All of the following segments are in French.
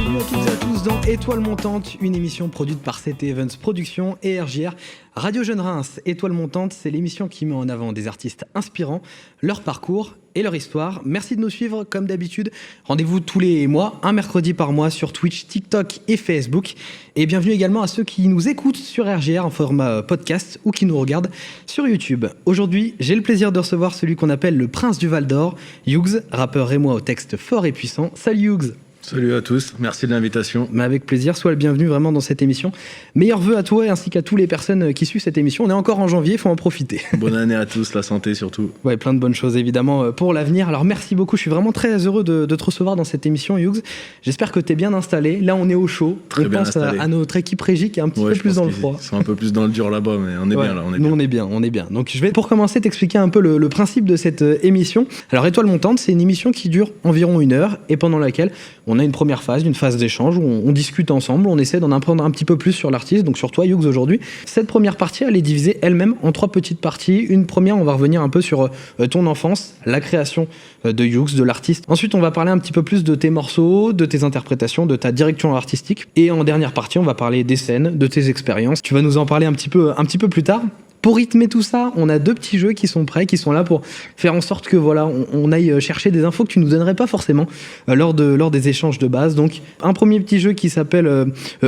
Bienvenue à toutes et à tous dans Étoile Montante, une émission produite par CT Events Productions et RJR Radio Jeune Reims. Étoile Montante, c'est l'émission qui met en avant des artistes inspirants, leur parcours et leur histoire. Merci de nous suivre comme d'habitude. Rendez-vous tous les mois, un mercredi par mois sur Twitch, TikTok et Facebook. Et bienvenue également à ceux qui nous écoutent sur RJR en format podcast ou qui nous regardent sur YouTube. Aujourd'hui, j'ai le plaisir de recevoir celui qu'on appelle le Prince du Val d'Or, Yougs, rappeur rémois au texte fort et puissant. Salut Yougs. Salut à tous, merci de l'invitation. Mais avec plaisir, sois le bienvenu vraiment dans cette émission. Meilleurs vœux à toi ainsi qu'à toutes les personnes qui suivent cette émission. On est encore en janvier, il faut en profiter. Bonne année à tous, la santé surtout. Ouais, plein de bonnes choses évidemment pour l'avenir. Alors merci beaucoup, je suis vraiment très heureux de te recevoir dans cette émission, Yougs. J'espère que tu es bien installé. Là, on est au chaud. Très on bien pense installé. à notre équipe régie qui est un petit peu plus dans le froid. Ils sont un peu plus dans le dur là-bas, mais on est bien là. Nous, on est bien. Donc je vais pour commencer t'expliquer un peu le principe de cette émission. Alors Étoile Montante, c'est une émission qui dure environ 1 heure et pendant laquelle on a une première phase, une phase d'échange où on discute ensemble, on essaie d'en apprendre un petit peu plus sur l'artiste, donc sur toi Yougs aujourd'hui. Cette première partie, elle est divisée elle-même en 3 petites parties. Une première, on va revenir un peu sur ton enfance, la création de Yougs, de l'artiste. Ensuite, on va parler un petit peu plus de tes morceaux, de tes interprétations, de ta direction artistique. Et en dernière partie, on va parler des scènes, de tes expériences. Tu vas nous en parler un petit peu plus tard. Pour rythmer tout ça, on a 2 petits jeux qui sont prêts, qui sont là pour faire en sorte que voilà, on aille chercher des infos que tu nous donnerais pas forcément lors des échanges de base. Donc un premier petit jeu qui s'appelle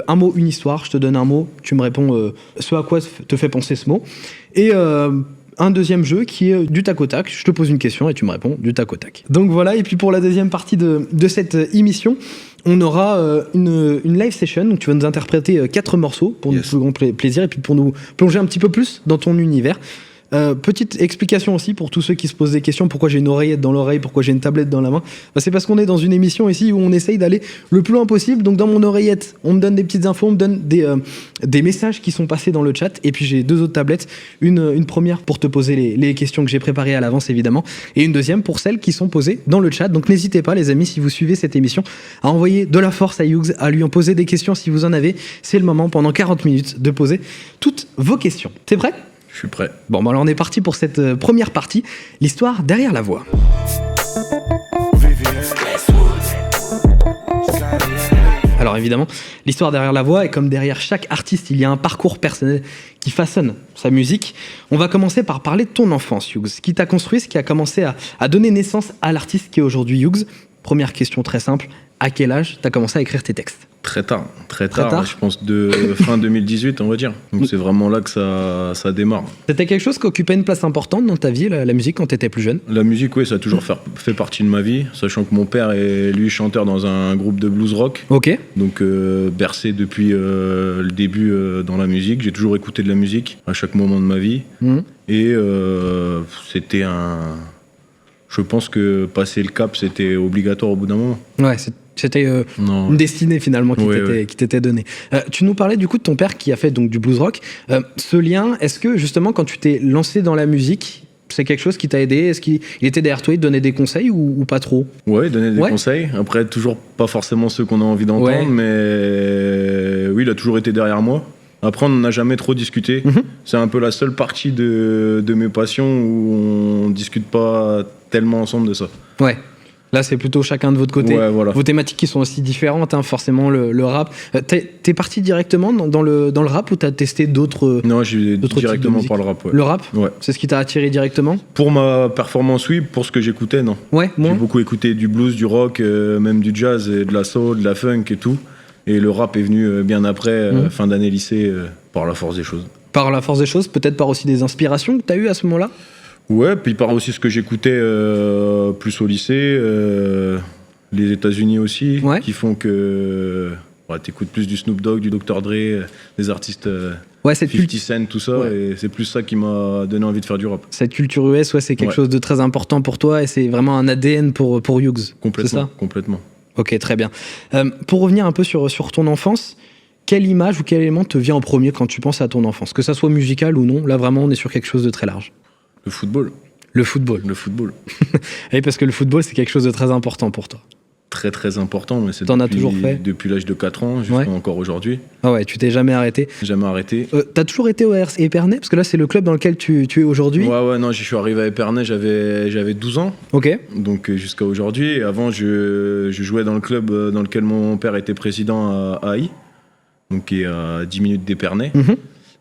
un mot, une histoire. Je te donne un mot, tu me réponds ce à quoi te fait penser ce mot. Et un deuxième jeu qui est du tac au tac. Je te pose une question et tu me réponds du tac au tac. Donc voilà, et puis pour la deuxième partie de cette émission, on aura une live session, donc tu vas nous interpréter 4 morceaux pour notre plus grand plaisir et puis pour nous plonger un petit peu plus dans ton univers. Petite explication aussi pour tous ceux qui se posent des questions, pourquoi j'ai une oreillette dans l'oreille, pourquoi j'ai une tablette dans la main. C'est parce qu'on est dans une émission ici où on essaye d'aller le plus loin possible. Donc dans mon oreillette, on me donne des petites infos, on me donne des messages qui sont passés dans le chat, et puis j'ai 2 autres tablettes, une première pour te poser les questions que j'ai préparées à l'avance évidemment, et une deuxième pour celles qui sont posées dans le chat. Donc n'hésitez pas les amis, si vous suivez cette émission, à envoyer de la force à Yougs, à lui en poser des questions si vous en avez. C'est le moment pendant 40 minutes de poser toutes vos questions. T'es prêt ? Je suis prêt. Bon, alors on est parti pour cette première partie, l'histoire derrière la voix. Alors évidemment, l'histoire derrière la voix, et comme derrière chaque artiste, il y a un parcours personnel qui façonne sa musique. On va commencer par parler de ton enfance, Yougs. Ce qui t'a construit, ce qui a commencé à donner naissance à l'artiste qui est aujourd'hui Yougs. Première question très simple, à quel âge t'as commencé à écrire tes textes ? Très tard. Je pense de fin 2018 on va dire. Donc c'est vraiment là que ça démarre. C'était quelque chose qui occupait une place importante dans ta vie, la musique, quand t'étais plus jeune ? La musique, oui, ça a toujours fait partie de ma vie, sachant que mon père est lui chanteur dans un groupe de blues rock. Ok. Donc bercé depuis le début dans la musique, j'ai toujours écouté de la musique à chaque moment de ma vie. Et c'était je pense que passer le cap, c'était obligatoire au bout d'un moment. Ouais, c'était une destinée finalement qui t'était donnée. Tu nous parlais du coup de ton père qui a fait donc du blues rock. Ce lien, est-ce que justement quand tu t'es lancé dans la musique, c'est quelque chose qui t'a aidé ? Est-ce qu'il était derrière toi, il te donnait des conseils ou pas trop ? Ouais, il donnait des conseils. Après, toujours pas forcément ceux qu'on a envie d'entendre, mais oui, il a toujours été derrière moi. Après, on n'en a jamais trop discuté. C'est un peu la seule partie de mes passions où on discute pas tellement ensemble de ça. Ouais. Là, c'est plutôt chacun de votre côté. Ouais, voilà. Vos thématiques qui sont aussi différentes, hein, forcément, le rap. T'es parti directement dans le rap ou t'as testé d'autres Non, j'ai directement par le rap. Ouais. Le rap ? Ouais. C'est ce qui t'a attiré directement ? Pour ma performance, oui. Pour ce que j'écoutais, non. Ouais, moi. J'ai beaucoup écouté du blues, du rock, même du jazz, et de la soul, de la funk et tout. Et le rap est venu bien après, fin d'année lycée, par la force des choses. Par la force des choses, peut-être par aussi des inspirations que t'as eues à ce moment-là ? Ouais, puis par aussi ce que j'écoutais plus au lycée, les États-Unis aussi, qui font que t'écoutes plus du Snoop Dogg, du Dr. Dre, des artistes 50 Cent, tout ça, et c'est plus ça qui m'a donné envie de faire du rap. Cette culture US, c'est quelque chose de très important pour toi, et c'est vraiment un ADN pour Yougs. Complètement, c'est ça ? Complètement. Ok, très bien. Pour revenir un peu sur ton enfance, quelle image ou quel élément te vient en premier quand tu penses à ton enfance ? Que ça soit musical ou non, là vraiment on est sur quelque chose de très large. Le football. Le football. Le football. Oui, parce que le football, c'est quelque chose de très important pour toi. très très important, mais c'est T'en as toujours fait depuis l'âge de 4 ans jusqu'à encore aujourd'hui. Ah ouais, tu t'es jamais arrêté. Jamais arrêté. T'as toujours été au RC Épernay, parce que là c'est le club dans lequel tu es aujourd'hui. Ouais, non, je suis arrivé à Épernay, j'avais 12 ans. Ok. Donc jusqu'à aujourd'hui. Et avant, je jouais dans le club dans lequel mon père était président à Haï, donc qui est à 10 minutes d'Épernay.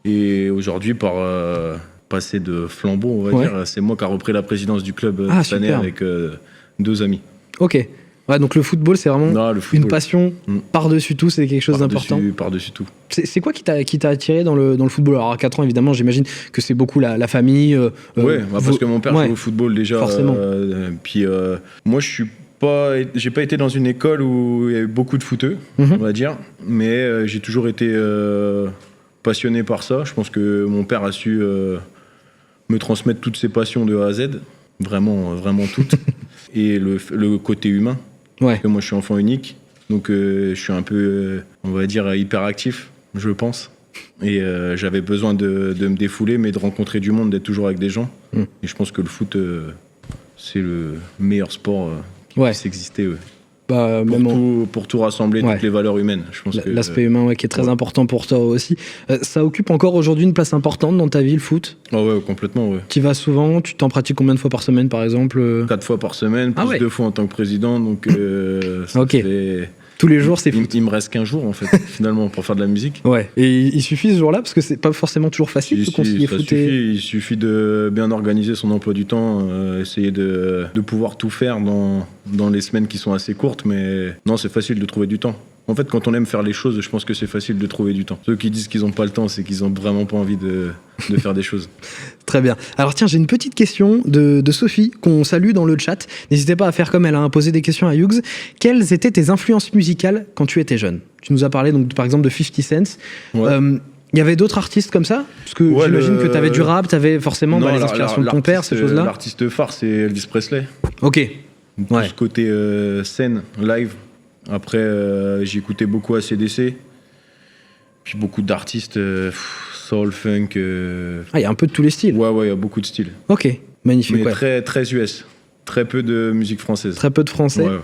Et aujourd'hui, par passé de flambeau, on va dire, c'est moi qui ai repris la présidence du club cette année avec 2 amis. Ok. Ouais, donc le football, c'est vraiment une passion par-dessus tout, c'est quelque chose d'important. Par-dessus tout. C'est quoi qui t'a attiré dans le football? Alors à 4 ans, évidemment, j'imagine que c'est beaucoup la famille. Parce que mon père joue au football déjà. Forcément. Puis moi, j'ai pas été dans une école où il y avait beaucoup de footeux, on va dire, mais j'ai toujours été passionné par ça. Je pense que mon père a su me transmettre toutes ses passions de A à Z, vraiment toutes. Et le côté humain. Parce que moi, je suis enfant unique, donc je suis un peu, on va dire, hyperactif, je pense. Et j'avais besoin de me défouler, mais de rencontrer du monde, d'être toujours avec des gens. Et je pense que le foot, c'est le meilleur sport qui puisse exister. Pour tout rassembler, toutes les valeurs humaines. L'aspect humain qui est très important pour toi aussi. Ça occupe encore aujourd'hui une place importante dans ta vie, le foot? Ouais, complètement. Tu y vas souvent? Tu t'en pratiques combien de fois par semaine, par exemple? 4 fois par semaine, plus 2 fois en tant que président. Donc, ça fait... Tous les jours, c'est foot. Il me reste qu'un jour, en fait, finalement, pour faire de la musique. Ouais. Et il suffit ce jour-là, parce que c'est pas forcément toujours facile de concilier foot et... Il suffit de bien organiser son emploi du temps, essayer de pouvoir tout faire dans les semaines qui sont assez courtes, mais non, c'est facile de trouver du temps. En fait, quand on aime faire les choses, je pense que c'est facile de trouver du temps. Ceux qui disent qu'ils n'ont pas le temps, c'est qu'ils n'ont vraiment pas envie de faire des choses. Très bien. Alors tiens, j'ai une petite question de Sophie, qu'on salue dans le chat. N'hésitez pas à faire comme elle, à poser des questions à Hugues. Quelles étaient tes influences musicales quand tu étais jeune? Tu nous as parlé donc, par exemple de 50 Cent. Il y avait d'autres artistes comme ça? Parce que j'imagine que tu avais du rap, tu avais forcément les inspirations de ton père, ces choses-là. L'artiste phare, c'est Elvis Presley. Ok. Tout ce côté scène, live. Après, j'ai écouté beaucoup AC/DC. Puis beaucoup d'artistes, soul, funk. Il y a un peu de tous les styles. Ouais, il y a beaucoup de styles. Ok, magnifique. Mais très, très US. Très peu de musique française. Très peu de français. Ouais.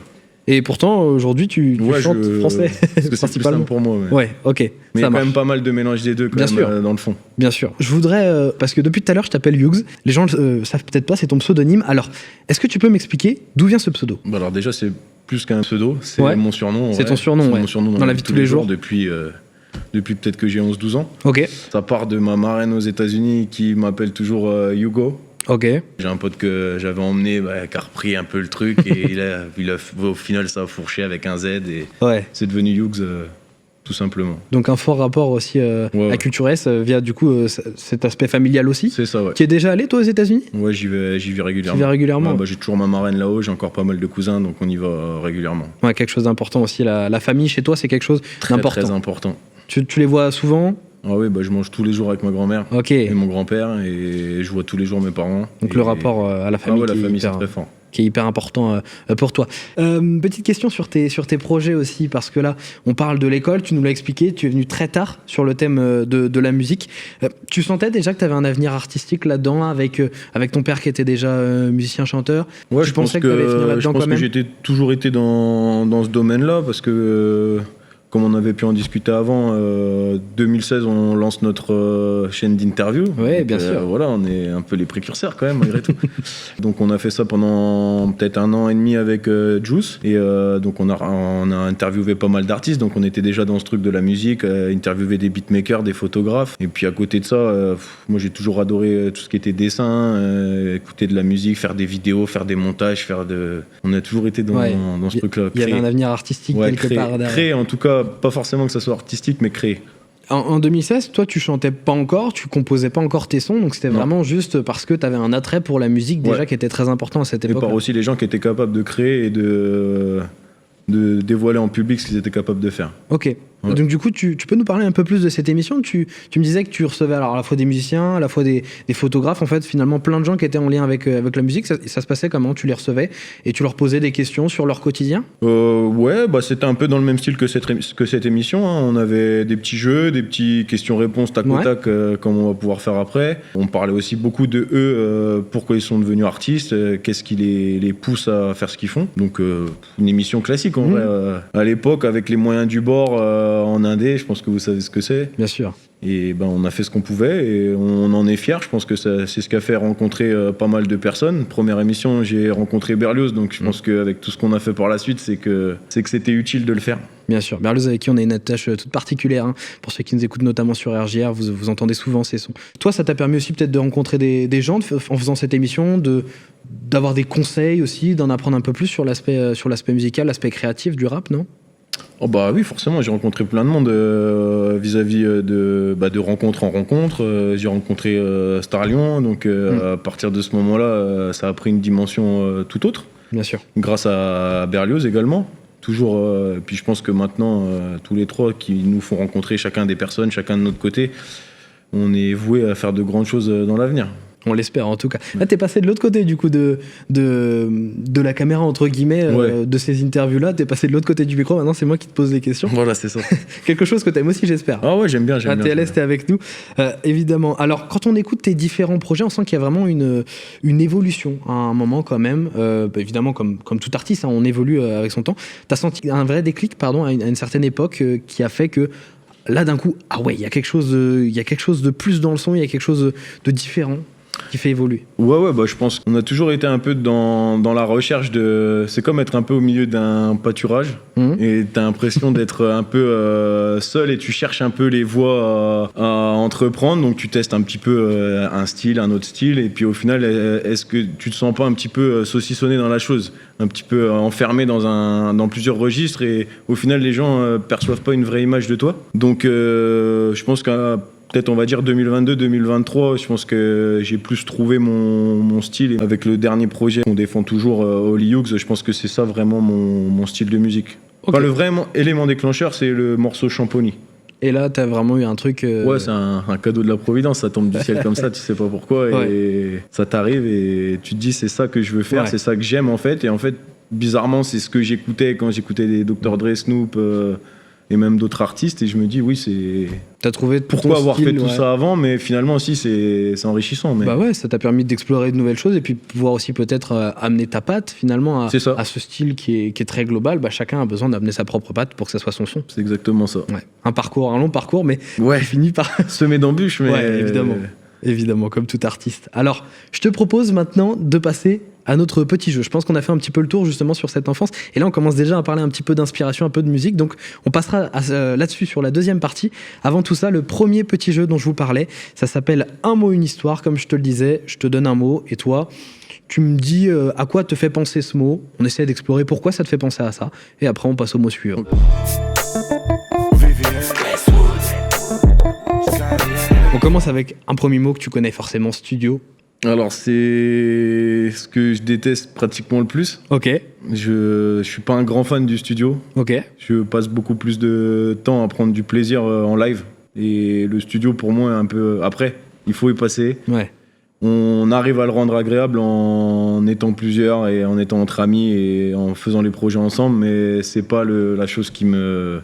Et pourtant, aujourd'hui, tu chantes français. Parce que c'est plus simple pour moi. Ouais, ok. Mais il y a quand même pas mal de mélange des deux, dans le fond. Bien sûr. Je voudrais, parce que depuis tout à l'heure, je t'appelle Hugues. Les gens ne savent peut-être pas, c'est ton pseudonyme. Alors, est-ce que tu peux m'expliquer d'où vient ce pseudo? Alors déjà, c'est plus qu'un pseudo, c'est mon surnom. C'est ton surnom, mon surnom dans la vie de tous les jours. Depuis peut-être que j'ai 11-12 ans. Ok. Ça part de ma marraine aux États-Unis qui m'appelle toujours Hugo. Ok. J'ai un pote que j'avais emmené, qui a repris un peu le truc et au final ça a fourché avec un Z et c'est devenu Hugues tout simplement. Donc un fort rapport aussi à Culture S via du coup cet aspect familial aussi. C'est ça, ouais. Tu es déjà allé toi aux États-Unis? Ouais, j'y vais régulièrement. Tu vas régulièrement? J'ai toujours ma marraine là-haut, j'ai encore pas mal de cousins donc on y va régulièrement. Ouais, quelque chose d'important aussi, la famille chez toi c'est quelque chose d'important. Très important. Tu les vois souvent? Ah oui, je mange tous les jours avec ma grand-mère et mon grand-père et je vois tous les jours mes parents. Donc le rapport à la famille, la famille c'est très fort. Qui est hyper important pour toi. Petite question sur tes projets aussi, parce que là, on parle de l'école, tu nous l'as expliqué, tu es venu très tard sur le thème de la musique. Tu sentais déjà que tu avais un avenir artistique là-dedans, avec ton père qui était déjà musicien-chanteur? Ouais, je pense que tu allais finir là-dedans quand même? J'ai toujours été dans ce domaine-là, parce que... Comme on avait pu en discuter avant, 2016, on lance notre chaîne d'interview. Oui, bien sûr. Voilà, on est un peu les précurseurs quand même, malgré tout. Donc on a fait ça pendant peut-être 1 an et demi avec Juice. Et donc on a interviewé pas mal d'artistes. Donc on était déjà dans ce truc de la musique, interviewer des beatmakers, des photographes. Et puis à côté de ça, moi j'ai toujours adoré tout ce qui était dessin, écouter de la musique, faire des vidéos, faire des montages, On a toujours été dans ce truc-là. Il y avait un avenir artistique quelque part derrière. Créer en tout cas. Pas forcément que ça soit artistique, mais créer. En 2016, toi, tu chantais pas encore, tu composais pas encore tes sons, donc c'était vraiment juste parce que tu avais un attrait pour la musique déjà qui était très important à cette époque. Et par aussi les gens qui étaient capables de créer et de dévoiler en public ce qu'ils étaient capables de faire. Ok. Ouais. Donc du coup, tu peux nous parler un peu plus de cette émission. Tu me disais que tu recevais alors à la fois des musiciens, à la fois des photographes, en fait, finalement plein de gens qui étaient en lien avec la musique. Ça se passait comment? Tu les recevais et tu leur posais des questions sur leur quotidien? Ouais, bah c'était un peu dans le même style que cette émission, hein. On avait des petits jeux, des petits questions-réponses tac au tac, comme on va pouvoir faire après. On parlait aussi beaucoup de eux, pourquoi ils sont devenus artistes, qu'est-ce qui les pousse à faire ce qu'ils font. Donc une émission classique en vrai. À l'époque, avec les moyens du bord en indé, je pense que vous savez ce que c'est. Bien sûr. Et ben, on a fait ce qu'on pouvait et on en est fiers. Je pense que c'est ce qui a fait rencontrer pas mal de personnes. Première émission, j'ai rencontré Berlioz, donc je pense qu'avec tout ce qu'on a fait par la suite, c'est que c'était utile de le faire. Bien sûr, Berlioz avec qui on a une attache toute particulière, hein. Pour ceux qui nous écoutent notamment sur RJR, vous entendez souvent ces sons. Toi, ça t'a permis aussi peut-être de rencontrer des gens en faisant cette émission, d'avoir des conseils aussi, d'en apprendre un peu plus sur l'aspect musical, l'aspect créatif du rap, non? Oh bah oui, forcément, j'ai rencontré plein de monde vis-à-vis de rencontre en rencontre. J'ai rencontré Starlion, donc à partir de ce moment-là, ça a pris une dimension tout autre. Bien sûr. Grâce à Berlioz également. Toujours, puis je pense que maintenant, tous les trois qui nous font rencontrer chacun des personnes, chacun de notre côté, on est voué à faire de grandes choses dans l'avenir. On l'espère en tout cas. Là, t'es passé de l'autre côté du coup de la caméra entre guillemets, de ces interviews-là. T'es passé de l'autre côté du micro. Maintenant, c'est moi qui te pose les questions. Voilà, c'est ça. Quelque chose que t'aimes aussi, j'espère. Ah ouais, j'aime bien. TLS, t'es avec nous, évidemment. Alors, quand on écoute tes différents projets, on sent qu'il y a vraiment une évolution à un moment quand même. Évidemment, comme tout artiste, hein, on évolue avec son temps. T'as senti un vrai déclic, à une certaine époque, qui a fait que là, d'un coup, ah ouais, il y a quelque chose de plus dans le son, il y a quelque chose de différent qui fait évoluer. Ouais, bah je pense qu'on a toujours été un peu dans la recherche de... C'est comme être un peu au milieu d'un pâturage et t'as l'impression d'être un peu seul et tu cherches un peu les voies à entreprendre, donc tu testes un petit peu un style, un autre style, et puis au final, est-ce que tu te sens pas un petit peu saucissonné dans la chose, un petit peu enfermé dans plusieurs registres, et au final les gens perçoivent pas une vraie image de toi. Donc je pense qu'à peut-être on va dire 2022-2023, je pense que j'ai plus trouvé mon style. Avec le dernier projet qu'on défend toujours, Holy Hughes, je pense que c'est ça vraiment mon style de musique. Okay. Enfin, le vrai élément déclencheur, c'est le morceau Champony. Et là, t'as vraiment eu un truc... Ouais, c'est un cadeau de la Providence, ça tombe du ciel comme ça, tu sais pas pourquoi, et ça t'arrive et tu te dis c'est ça que je veux faire, c'est ça que j'aime en fait, et en fait, bizarrement, c'est ce que j'écoutais quand j'écoutais des Dr. Dre, Snoop... et même d'autres artistes, et je me dis oui, c'est... T'as trouvé pourquoi avoir fait tout ça avant, mais finalement aussi c'est enrichissant. Mais... Bah ouais, ça t'a permis d'explorer de nouvelles choses et puis pouvoir aussi peut-être amener ta patte finalement à ce style qui est très global. Bah, chacun a besoin d'amener sa propre patte pour que ça soit son son. C'est exactement ça. Ouais. Un long parcours, mais qui finit par... semer d'embûches, mais... Ouais, évidemment, comme tout artiste. Alors, je te propose maintenant de passer à notre petit jeu. Je pense qu'on a fait un petit peu le tour justement sur cette enfance. Et là, on commence déjà à parler un petit peu d'inspiration, un peu de musique. Donc, on passera là-dessus sur la deuxième partie. Avant tout ça, le premier petit jeu dont je vous parlais, ça s'appelle Un mot, une histoire. Comme je te le disais, je te donne un mot et toi, tu me dis à quoi te fait penser ce mot. On essaie d'explorer pourquoi ça te fait penser à ça. Et après, on passe au mot suivant. On commence avec un premier mot que tu connais forcément, studio. Alors, c'est ce que je déteste pratiquement le plus. Ok. Je suis pas un grand fan du studio. Ok. Je passe beaucoup plus de temps à prendre du plaisir en live. Et le studio, pour moi, est un peu... Après, il faut y passer. Ouais. On arrive à le rendre agréable en étant plusieurs et en étant entre amis et en faisant les projets ensemble, mais c'est pas la chose qui me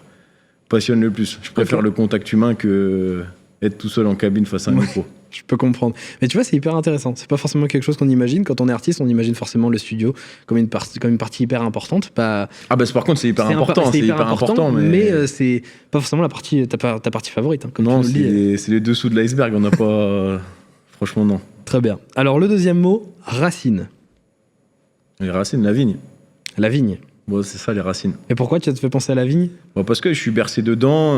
passionne le plus. Je préfère le contact humain que être tout seul en cabine face à un micro. Je peux comprendre. Mais tu vois, c'est hyper intéressant. C'est pas forcément quelque chose qu'on imagine. Quand on est artiste, on imagine forcément le studio comme une partie hyper importante. Par contre, c'est hyper important. C'est hyper important, mais c'est pas forcément ta partie favorite. Hein, non, c'est les dessous de l'iceberg. On n'a pas... Franchement, non. Très bien. Alors, le deuxième mot, racine. Les racines, la vigne. La vigne. Bon, c'est ça, les racines. Et pourquoi tu te fais penser à la vigne ? Parce que je suis bercé dedans.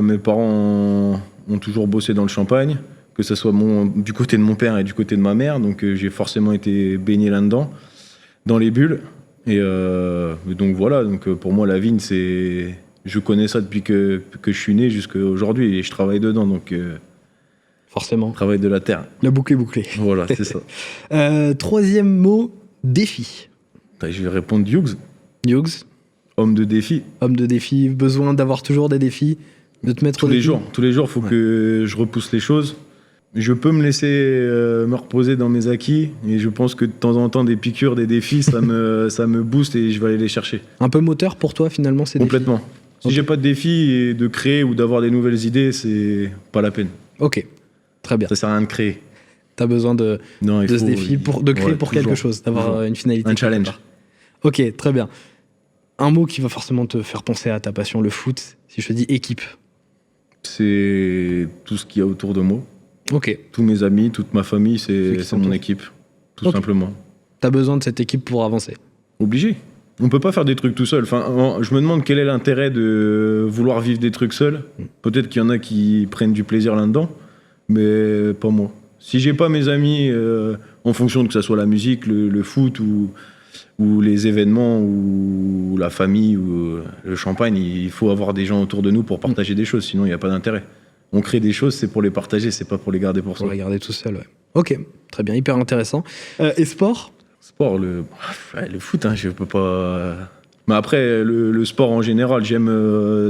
Mes parents ont toujours bossé dans le champagne, que ce soit du côté de mon père et du côté de ma mère. Donc, j'ai forcément été baigné là-dedans, dans les bulles. Et donc, voilà. Donc, pour moi, la vigne, c'est... Je connais ça depuis que je suis né jusqu'à aujourd'hui et je travaille dedans. Donc... Forcément. Travail de la terre. La boucle est bouclée. Voilà, c'est ça. Troisième mot, défi. Je vais répondre Hughes. Hughes. Homme de défi. Homme de défi, besoin d'avoir toujours des défis, de te mettre tous les jours, il faut que je repousse les choses. Je peux me laisser me reposer dans mes acquis et je pense que de temps en temps des piqûres, des défis, ça me booste et je vais aller les chercher. Un peu moteur pour toi finalement ces Complètement. défis. Si j'ai pas de défi et de créer ou d'avoir des nouvelles idées, c'est pas la peine. Ok, très bien. Ça sert à rien de créer. T'as besoin de ce défi, de créer pour quelque chose, d'avoir une finalité. Un challenge. Ok, très bien. Un mot qui va forcément te faire penser à ta passion, le foot, si je te dis équipe. C'est tout ce qu'il y a autour de moi. Ok. Tous mes amis, toute ma famille, c'est mon équipe, tout simplement. T'as besoin de cette équipe pour avancer. Obligé. On peut pas faire des trucs tout seul. Enfin, je me demande quel est l'intérêt de vouloir vivre des trucs seul. Peut-être qu'il y en a qui prennent du plaisir là-dedans, mais pas moi. Si j'ai pas mes amis, en fonction de que ça soit la musique, le foot ou les événements ou la famille ou le champagne, il faut avoir des gens autour de nous pour partager des choses, sinon il n'y a pas d'intérêt. On crée des choses, c'est pour les partager, c'est pas pour les garder pour soi. Pour les garder tout seul, ouais. Ok, très bien, hyper intéressant. Et sport ? Sport, le foot, hein, je peux pas... Mais après, le sport en général, j'aime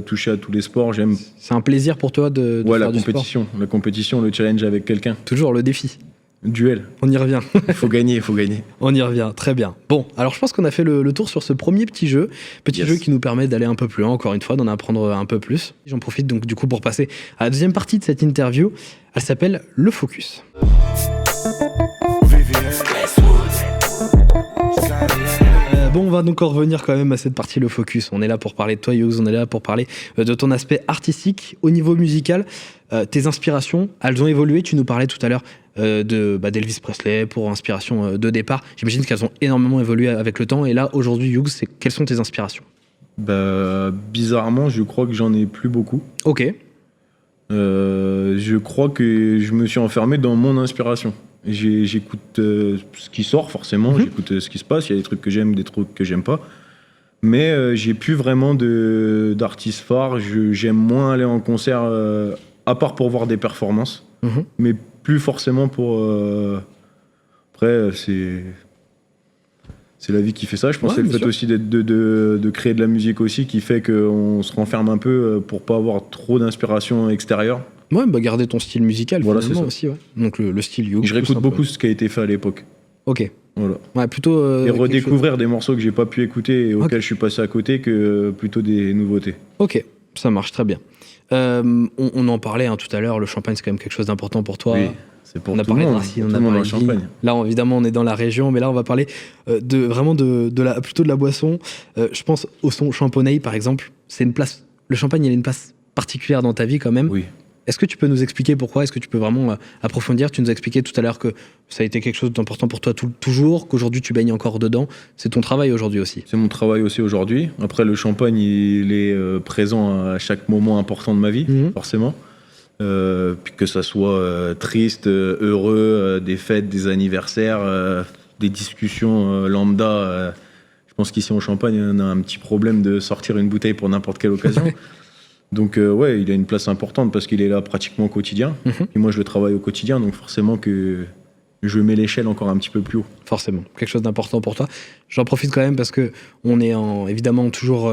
toucher à tous les sports, j'aime... C'est un plaisir pour toi de faire la compétition. La compétition, le challenge avec quelqu'un. Toujours le défi. Duel. On y revient. Il faut gagner. On y revient, très bien. Bon, alors je pense qu'on a fait le tour sur ce premier petit jeu. Petit jeu qui nous permet d'aller un peu plus loin, encore une fois, d'en apprendre un peu plus. J'en profite donc du coup pour passer à la deuxième partie de cette interview. Elle s'appelle Le Focus. Bon, on va donc en revenir quand même à cette partie, le focus. On est là pour parler de toi, Hughes, on est là pour parler de ton aspect artistique. Au niveau musical, tes inspirations, elles ont évolué. Tu nous parlais tout à l'heure d'Elvis Presley pour inspiration de départ. J'imagine qu'elles ont énormément évolué avec le temps. Et là, aujourd'hui, Hughes, quelles sont tes inspirations ? Bizarrement, je crois que j'en ai plus beaucoup. Ok. Je crois que je me suis enfermé dans mon inspiration. J'écoute ce qui sort forcément, j'écoute ce qui se passe, il y a des trucs que j'aime, des trucs que j'aime pas. Mais j'ai plus vraiment d'artistes phares, j'aime moins aller en concert, à part pour voir des performances, mais plus forcément pour... Après, c'est la vie qui fait ça, je pense que c'est le fait aussi de créer de la musique aussi qui fait qu'on se renferme un peu pour pas avoir trop d'inspiration extérieure. Ouais, garder ton style musical finalement aussi, ouais. Donc le style Hughes. Je réécoute beaucoup ce qui a été fait à l'époque. Ok. Voilà. Ouais, plutôt. Et redécouvrir des morceaux que j'ai pas pu écouter et auxquels je suis passé à côté que plutôt des nouveautés. Ok, ça marche très bien. On en parlait tout à l'heure, le champagne c'est quand même quelque chose d'important pour toi. Oui, c'est pour on a tout parlé le de monde, Racine, on a parlé de champagne. Là, évidemment, on est dans la région, mais là, on va parler plutôt de la boisson. Je pense au son Champoneil, par exemple. Le champagne, il a une place particulière dans ta vie quand même. Oui. Est-ce que tu peux nous expliquer pourquoi ? Est-ce que tu peux vraiment approfondir ? Tu nous as expliqué tout à l'heure que ça a été quelque chose d'important pour toi toujours, qu'aujourd'hui tu baignes encore dedans. C'est ton travail aujourd'hui aussi. C'est mon travail aussi aujourd'hui. Après, le champagne, il est présent à chaque moment important de ma vie, forcément. Puis que ça soit triste, heureux, des fêtes, des anniversaires, des discussions lambda. Je pense qu'ici en Champagne, on a un petit problème de sortir une bouteille pour n'importe quelle occasion. Donc il a une place importante parce qu'il est là pratiquement au quotidien. Et moi, je le travaille au quotidien, donc forcément que je mets l'échelle encore un petit peu plus haut. Forcément, quelque chose d'important pour toi. J'en profite quand même parce que on est évidemment toujours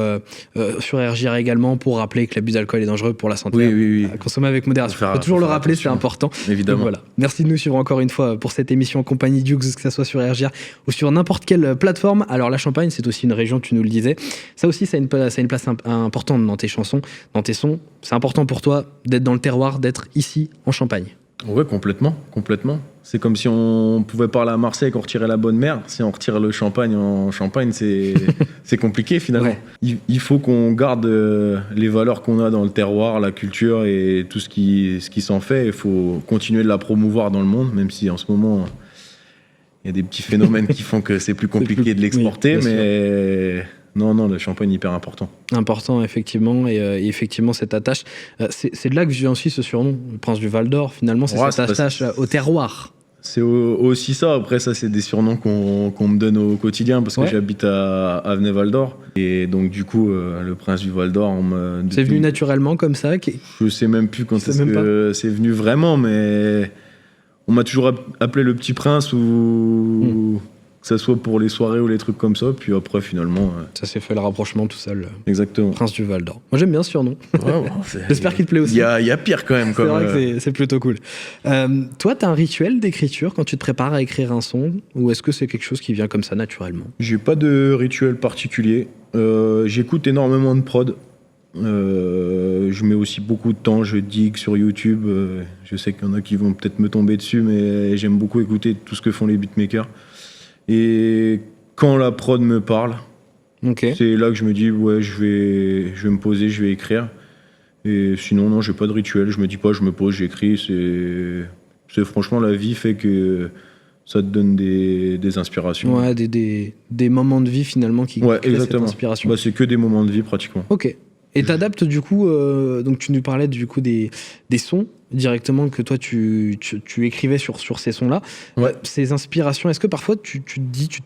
sur RJR également pour rappeler que l'abus d'alcool est dangereux pour la santé. Oui. Consommer avec modération. Il faut toujours le rappeler, c'est important. Évidemment. Donc, voilà. Merci de nous suivre encore une fois pour cette émission en compagnie d'Hughes, que ça soit sur RJR ou sur n'importe quelle plateforme. Alors la Champagne, c'est aussi une région, tu nous le disais. Ça aussi, ça a une place importante dans tes chansons, dans tes sons. C'est important pour toi d'être dans le terroir, d'être ici en Champagne. Ouais, complètement. C'est comme si on pouvait parler à Marseille qu'on retirait la bonne mer. Si on retire le champagne en Champagne, c'est compliqué finalement. Ouais. Il faut qu'on garde les valeurs qu'on a dans le terroir, la culture et tout ce qui s'en fait. Il faut continuer de la promouvoir dans le monde, même si en ce moment, il y a des petits phénomènes qui font que c'est plus compliqué de l'exporter. Mais non, le champagne est hyper important. Important, effectivement. Et effectivement, cette attache, c'est de là que vient aussi ce surnom, le prince du Val d'Or. Finalement, c'est cette attache au terroir. C'est aussi ça. Après, ça, c'est des surnoms qu'on me donne au quotidien parce que j'habite à Avenay-Val d'Or. Et donc, du coup, le prince du Val d'Or, c'est venu naturellement comme ça. Je sais même plus quand c'est venu vraiment, mais on m'a toujours appelé le petit prince ou... que ça soit pour les soirées ou les trucs comme ça. Puis après, finalement. Ça s'est fait le rapprochement tout seul. Exactement. Prince du Val d'Or. Moi, j'aime bien ce surnom. J'espère qu'il te plaît aussi. Il y a pire quand même. C'est vrai que c'est plutôt cool. Toi, t'as un rituel d'écriture quand tu te prépares à écrire un son, ou est-ce que c'est quelque chose qui vient comme ça naturellement? J'ai pas de rituel particulier. J'écoute énormément de prod. Je mets aussi beaucoup de temps, je digue sur YouTube. Je sais qu'il y en a qui vont peut-être me tomber dessus, mais j'aime beaucoup écouter tout ce que font les beatmakers. Et quand la prod me parle, c'est là que je me dis ouais, je vais me poser, je vais écrire. Et sinon non, j'ai pas de rituel. Je me dis pas, je me pose, j'écris. C'est franchement, la vie fait que ça te donne des inspirations. Ouais, des moments de vie finalement qui créent cette inspiration. Bah, c'est que des moments de vie pratiquement. Ok. Et t'adaptes du coup, donc tu nous parlais du coup des sons directement que toi tu écrivais sur ces sons-là. Ouais. Ces inspirations, est-ce que parfois tu te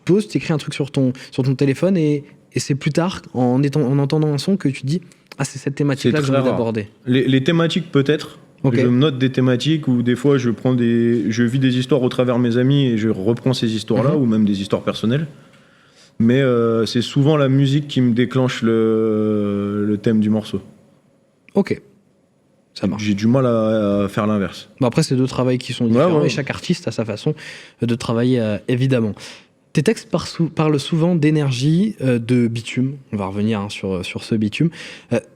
poses, tu écris un truc sur ton téléphone et c'est plus tard, en entendant un son, que tu te dis ah, c'est cette thématique-là que j'ai envie d'aborder? Les thématiques peut-être. Okay. Je me note des thématiques, ou des fois je vis des histoires au travers mes amis et je reprends ces histoires-là, ou même des histoires personnelles. Mais c'est souvent la musique qui me déclenche le thème du morceau. Ok, ça marche. J'ai du mal à faire l'inverse. Bon, après, c'est deux travails qui sont différents, et chaque artiste a sa façon de travailler, évidemment. Tes textes parlent souvent d'énergie, de bitume. On va revenir sur ce bitume.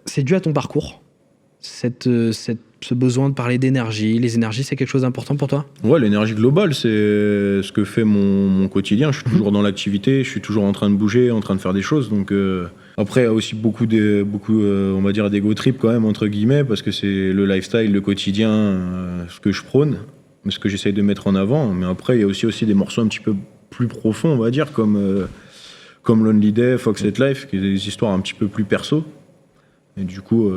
C'est dû à ton parcours, ce besoin de parler d'énergie. Les énergies, c'est quelque chose d'important pour toi? Ouais, l'énergie globale, c'est ce que fait mon quotidien. Je suis toujours dans l'activité, je suis toujours en train de bouger, en train de faire des choses. Donc après, il y a aussi beaucoup on va dire, d'ego trip quand même, entre guillemets, parce que c'est le lifestyle, le quotidien, ce que je prône, ce que j'essaye de mettre en avant. Mais après, il y a aussi des morceaux un petit peu plus profonds, on va dire, comme Lonely Day, Fox at Life, qui est des histoires un petit peu plus perso. Et du coup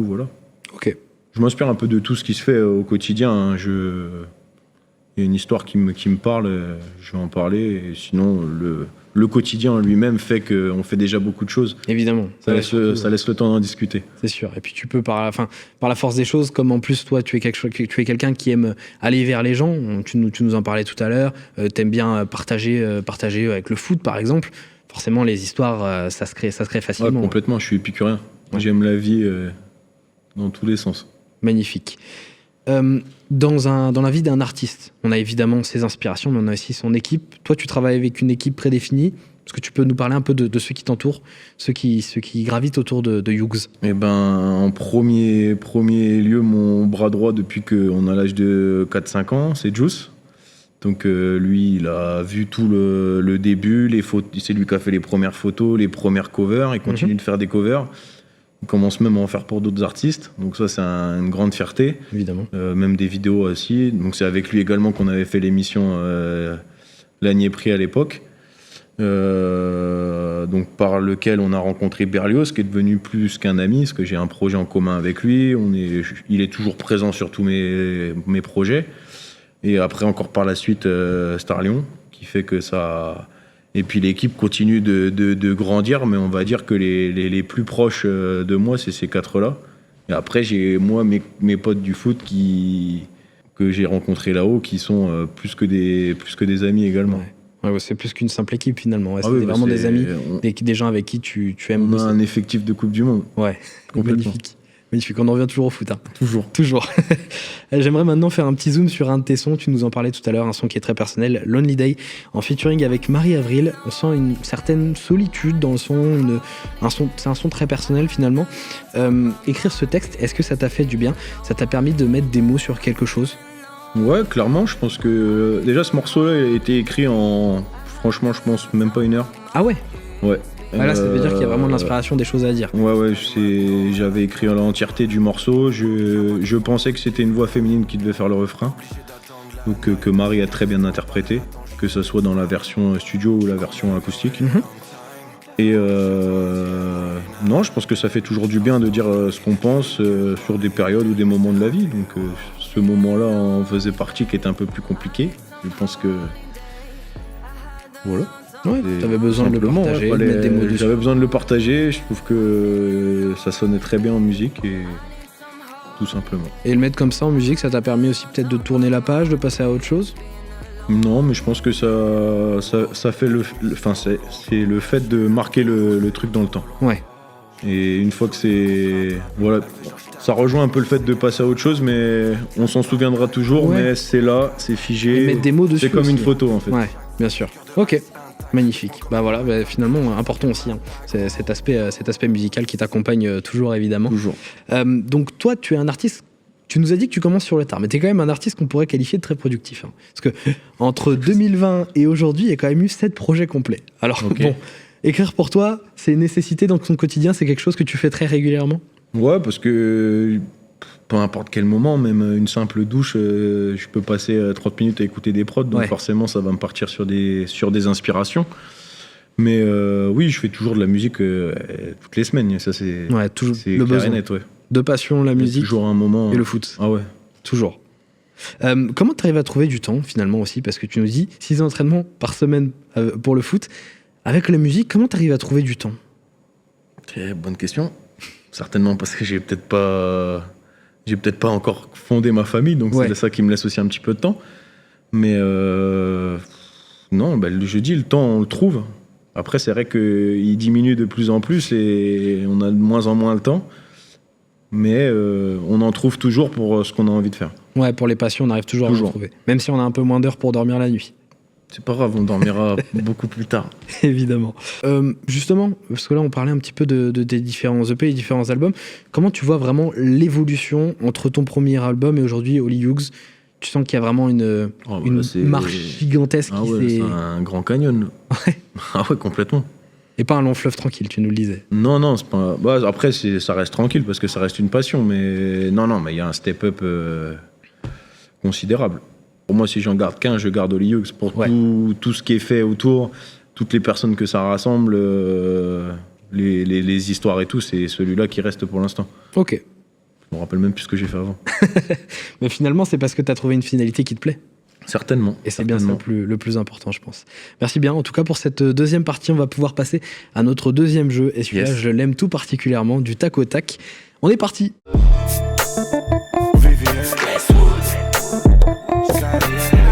voilà. Ok. Je m'inspire un peu de tout ce qui se fait au quotidien. Hein. Il y a une histoire qui me parle, je vais en parler. Et sinon, le quotidien lui-même fait qu'on fait déjà beaucoup de choses. Évidemment. Ça laisse le temps d'en discuter. C'est sûr. Et puis tu peux, par la force des choses, comme en plus toi, tu es quelqu'un qui aime aller vers les gens. Tu nous en parlais tout à l'heure. T'aimes bien partager avec le foot, par exemple. Forcément, les histoires, ça se crée facilement. Ouais, complètement. Je suis épicurien. Ouais. J'aime la vie dans tous les sens. Magnifique. Dans la vie d'un artiste, on a évidemment ses inspirations, mais on a aussi son équipe. Toi, tu travailles avec une équipe prédéfinie. Est-ce que tu peux nous parler un peu de ceux qui t'entourent, ceux qui gravitent autour de Yugs? Eh ben, en premier lieu, mon bras droit depuis qu'on a l'âge de 4-5 ans, c'est Juice. Donc lui, il a vu tout le début, les photos, c'est lui qui a fait les premières photos, les premières covers, il continue de faire des covers. Il commence même à en faire pour d'autres artistes, donc ça c'est une grande fierté. Évidemment. Même des vidéos aussi, donc c'est avec lui également qu'on avait fait l'émission L'Agné Pris à l'époque, donc par lequel on a rencontré Berlioz, qui est devenu plus qu'un ami, parce que j'ai un projet en commun avec lui, il est toujours présent sur tous mes projets, et après encore par la suite Star Lion, qui fait que ça... Et puis l'équipe continue de grandir, mais on va dire que les plus proches de moi, c'est ces quatre-là. Et après, j'ai mes potes du foot que j'ai rencontrés là-haut, qui sont plus que des amis également. Ouais, c'est plus qu'une simple équipe finalement. Ouais, c'est vraiment des amis, des gens avec qui tu aimes bosser. On a un effectif de Coupe du Monde. Ouais, magnifique. Magnifique, on en revient toujours au foot. Hein. Toujours. J'aimerais maintenant faire un petit zoom sur un de tes sons. Tu nous en parlais tout à l'heure, un son qui est très personnel, Lonely Day, en featuring avec Marie Avril. On sent une certaine solitude dans le son. C'est un son très personnel finalement. Écrire ce texte, est-ce que ça t'a fait du bien? Ça t'a permis de mettre des mots sur quelque chose? Ouais, clairement. Je pense que déjà ce morceau-là a été écrit franchement, je pense même pas 1 heure. Ah ouais? Ouais. Là, ça veut dire qu'il y a vraiment de l'inspiration, des choses à dire. Ouais, j'avais écrit l'entièreté du morceau. Je pensais que c'était une voix féminine qui devait faire le refrain. Donc que Marie a très bien interprété, que ce soit dans la version studio ou la version acoustique. Et non, je pense que ça fait toujours du bien de dire ce qu'on pense sur des périodes ou des moments de la vie. Donc ce moment-là en faisait partie, qui était un peu plus compliqué. Je pense que... Voilà. Ouais, t'avais besoin de le partager, de mettre des mots dessus. J'avais besoin de le partager, je trouve que ça sonnait très bien en musique, et tout simplement. Et le mettre comme ça en musique, ça t'a permis aussi peut-être de tourner la page, de passer à autre chose? Non, mais je pense que ça fait enfin, c'est le fait de marquer le truc dans le temps. Ouais. Et une fois que c'est... Voilà, ça rejoint un peu le fait de passer à autre chose, mais on s'en souviendra toujours, Ouais. mais c'est là, c'est figé. Et mettre des mots dessus C'est comme aussi. une photo, en fait. Ouais, bien sûr. Ok, magnifique. Bah voilà, bah, finalement, important aussi, hein. C'est cet aspect musical qui t'accompagne toujours, évidemment. Toujours. Donc toi, tu es un artiste, tu nous as dit que tu commences sur le tard, mais tu es quand même un artiste qu'on pourrait qualifier de très productif, hein. Parce que entre 2020 et aujourd'hui, il y a quand même eu 7 projets complets. Alors Ok. bon, écrire pour toi, c'est une nécessité dans ton quotidien, c'est quelque chose que tu fais très régulièrement? Ouais, parce que peu importe quel moment, même une simple douche, je peux passer 30 minutes à écouter des prods, donc Ouais. forcément ça va me partir sur des inspirations. Mais oui, je fais toujours de la musique toutes les semaines, ça c'est Ouais, toujours c'est le clair et besoin. net, ouais. De passion, la Il y a musique toujours un moment. et le foot. Ah ouais. Toujours. Comment tu arrives à trouver du temps finalement aussi? Parce que tu nous dis 6 entraînements par semaine pour le foot. Avec la musique, comment tu arrives à trouver du temps? Ok, bonne question. Certainement parce que j'ai peut-être pas encore fondé ma famille, donc Ouais. c'est ça qui me laisse aussi un petit peu de temps. Mais non, bah, je dis le temps on le trouve. Après c'est vrai qu'il diminue de plus en plus et on a de moins en moins le temps. Mais on en trouve toujours pour ce qu'on a envie de faire. Ouais, pour les passions, on arrive toujours à en Toujours. trouver. Même si on a un peu moins d'heures pour dormir la nuit. C'est pas grave, on dormira beaucoup plus tard. Évidemment. Justement, parce que là, on parlait un petit peu des différents EP et différents albums. Comment tu vois vraiment l'évolution entre ton premier album et aujourd'hui, Holy Hughes? Tu sens qu'il y a vraiment une C'est marche gigantesque ah qui ouais, s'est... c'est un grand canyon. Ouais. Ah ouais, complètement. Et pas un long fleuve tranquille, tu nous le disais. Non, c'est pas. Bah, après, ça reste tranquille parce que ça reste une passion, mais non, mais il y a un step-up considérable. Pour moi, si j'en garde qu'un, je garde Holy Hughes. Pour Ouais. tout ce qui est fait autour, toutes les personnes que ça rassemble, les histoires et tout, c'est celui-là qui reste pour l'instant. Ok. Je me rappelle même plus ce que j'ai fait avant. Mais finalement, c'est parce que tu as trouvé une finalité qui te plaît. Certainement. Et c'est bien ça le plus important, je pense. Merci bien. En tout cas, pour cette deuxième partie, on va pouvoir passer à notre deuxième jeu. Et celui-là, Yes. je l'aime tout particulièrement, du tac au tac. On est parti.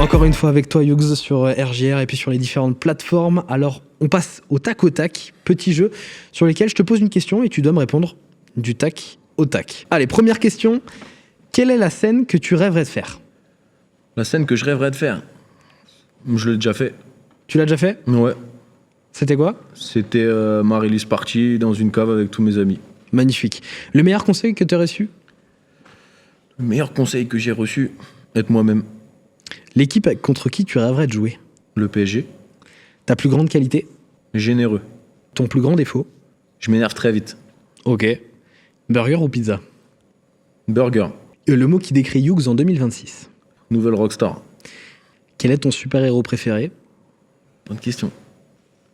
Encore une fois avec toi, Hughes, sur RJR et puis sur les différentes plateformes. Alors, on passe au tac au tac, petit jeu sur lequel je te pose une question et tu dois me répondre du tac au tac. Allez, première question. Quelle est la scène que tu rêverais de faire? La scène que je rêverais de faire, je l'ai déjà fait. Tu l'as déjà fait? Ouais. C'était quoi? C'était ma release party dans une cave avec tous mes amis. Magnifique. Le meilleur conseil que tu aurais reçu? Le meilleur conseil que j'ai reçu, être moi-même. L'équipe contre qui tu rêverais de jouer? Le PSG, Ta plus grande qualité? généreux. Ton plus grand défaut? Je m'énerve très vite. Ok. Burger ou pizza? Burger, Le mot qui décrit Hughes en 2026. nouvelle rockstar. Quel est ton super-héros préféré? Bonne question.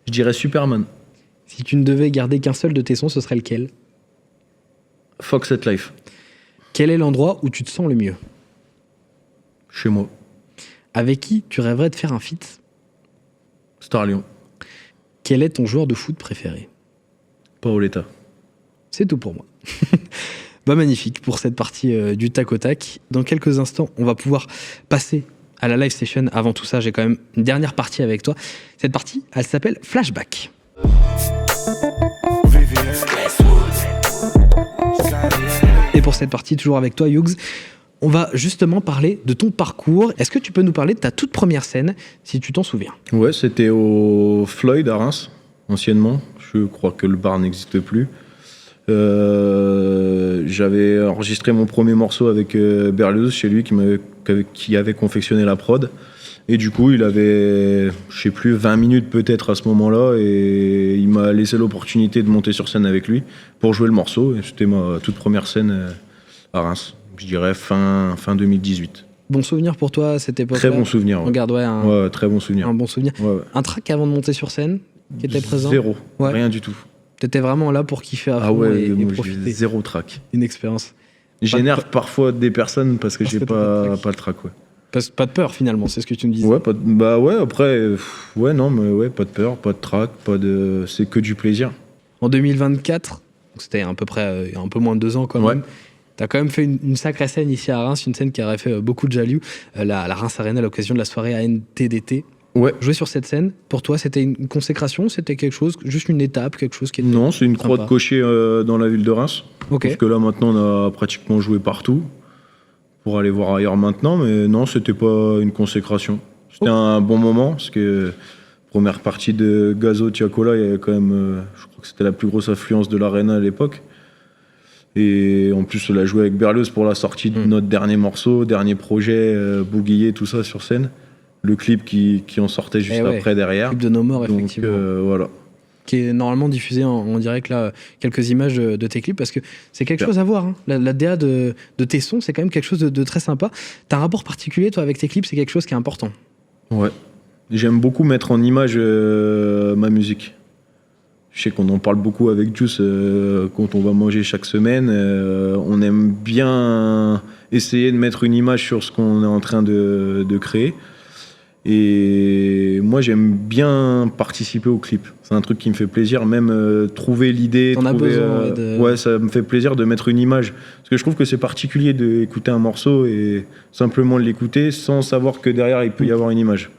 Je dirais Superman. Si tu ne devais garder qu'un seul de tes sons, ce serait lequel? Fox at Life. Quel est l'endroit où tu te sens le mieux? Chez moi. Avec qui tu rêverais de faire un feat? Star Lyon. Quel est ton joueur de foot préféré? Paoletta. C'est tout pour moi. Bah magnifique pour cette partie du tac au tac. Dans quelques instants, on va pouvoir passer à la live session. Avant tout ça, j'ai quand même une dernière partie avec toi. Cette partie, elle s'appelle Flashback. Et pour cette partie, toujours avec toi, Hughes, on va justement parler de ton parcours. Est-ce que tu peux nous parler de ta toute première scène, si tu t'en souviens? Ouais, c'était au Floyd à Reims, anciennement. Je crois que le bar n'existe plus. J'avais enregistré mon premier morceau avec Berlioz chez lui qui avait confectionné la prod. Et du coup, il avait, je sais plus, 20 minutes peut-être à ce moment-là. Et il m'a laissé l'opportunité de monter sur scène avec lui pour jouer le morceau. Et c'était ma toute première scène à Reims. Je dirais fin 2018. Bon souvenir pour toi à cette époque-là? Très bon souvenir. Ouais. Regarde, ouais, Ouais, très bon souvenir. un bon souvenir. Ouais. Un track avant de monter sur scène qui était présent? Zéro. Ouais. Rien du tout. T'étais vraiment là pour kiffer à fond Ah ouais, et moi, j'ai profiter. zéro track. Une expérience. J'énerve parfois des personnes parce que Parce j'ai que t'as pas le track, ouais. Pas de peur finalement, c'est ce que tu me disais. Ouais, bah ouais, après, ouais, non, mais ouais, pas de peur, pas de track, c'est que du plaisir. En 2024, donc c'était à peu près un peu moins de 2 ans quand même, T'as quand même fait une sacrée scène ici à Reims, une scène qui aurait fait beaucoup de jaloux, la Reims Arena à l'occasion de la soirée ANTDT. Ouais. Jouer sur cette scène, pour toi, c'était une consécration, c'était quelque chose, juste une étape, quelque chose qui était Non, c'est une croix sympa. de cocher dans la ville de Reims. Ok. Parce que là, maintenant, on a pratiquement joué partout pour aller voir ailleurs maintenant. Mais non, c'était pas une consécration. C'était un bon moment, parce que première partie de Gazo Tiakola, il y avait quand même, je crois que c'était la plus grosse affluence de l'Arena à l'époque. Et en plus, on a joué avec Berlioz pour la sortie de notre dernier morceau, dernier projet, Bouguillé, tout ça sur scène. Le clip qui en sortait juste après derrière. Le clip de No More, donc, effectivement. voilà. Qui est normalement diffusé en direct, là, quelques images de tes clips, parce que c'est quelque chose à voir. Hein. La DA de tes sons, c'est quand même quelque chose de très sympa. T'as un rapport particulier, toi, avec tes clips, c'est quelque chose qui est important. Ouais. J'aime beaucoup mettre en image ma musique. Je sais qu'on en parle beaucoup avec Juice quand on va manger chaque semaine. On aime bien essayer de mettre une image sur ce qu'on est en train de créer. Et moi, j'aime bien participer au clip. C'est un truc qui me fait plaisir, même trouver l'idée. T'en as besoin, ouais, ça me fait plaisir de mettre une image. Parce que je trouve que c'est particulier d'écouter un morceau et simplement l'écouter sans savoir que derrière, il peut y avoir une image.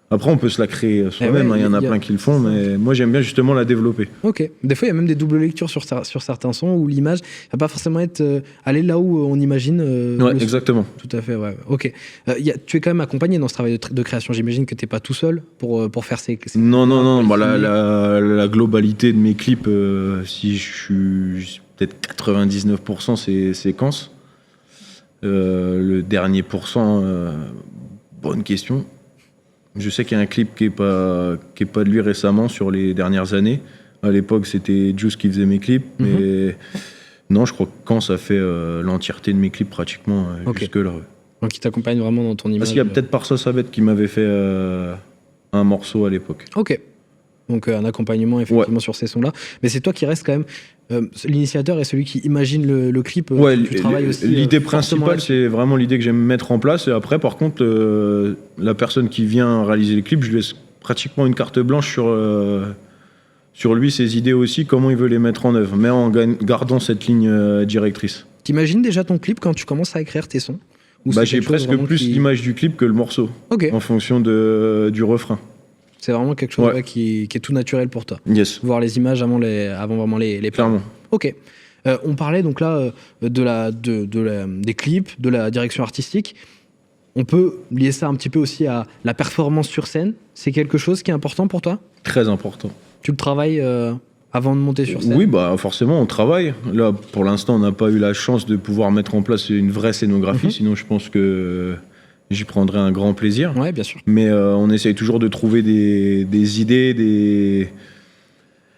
Après, on peut se la créer soi-même, il y en a plein qui le font, mais moi, j'aime bien justement la développer. Ok. Des fois, il y a même des doubles lectures sur certains sons où l'image ne va pas forcément être aller là où on imagine. Ouais, exactement. Tout à fait, ouais. Ok. Tu es quand même accompagné dans ce travail de création. J'imagine que tu n'es pas tout seul pour faire ces Non. Bah, la globalité de mes clips, si je suis peut-être 99%, c'est séquences. Le dernier pourcent, bonne question. Je sais qu'il y a un clip qui est pas de lui récemment sur les dernières années. À l'époque, c'était Juice qui faisait mes clips, mais non, je crois que quand ça fait l'entièreté de mes clips pratiquement jusque-là. Ouais. Donc il t'accompagne vraiment dans ton image. Parce qu'il y a peut-être Parsa Sabet qui m'avait fait un morceau à l'époque. Ok. Donc un accompagnement effectivement sur ces sons-là. Mais c'est toi qui reste quand même l'initiateur et celui qui imagine le clip. Ouais, tu travailles aussi. L'idée principale, c'est vraiment l'idée que j'aime mettre en place. Et après, par contre, la personne qui vient réaliser les clips, je lui laisse pratiquement une carte blanche sur lui, ses idées aussi, comment il veut les mettre en œuvre, mais en gardant cette ligne directrice. T'imagines déjà ton clip quand tu commences à écrire tes sons? J'ai presque plus l'image du clip que le morceau, en fonction du refrain. C'est vraiment quelque chose qui est tout naturel pour toi. Yes. Voir les images avant vraiment les Clairement. Ok. On parlait donc là des clips, de la direction artistique. On peut lier ça un petit peu aussi à la performance sur scène. C'est quelque chose qui est important pour toi? Très important. Tu le travailles avant de monter sur scène? Oui, forcément, on travaille. Là, pour l'instant, on n'a pas eu la chance de pouvoir mettre en place une vraie scénographie. Sinon, je pense que j'y prendrais un grand plaisir. Ouais, bien sûr. Mais on essaye toujours de trouver des idées,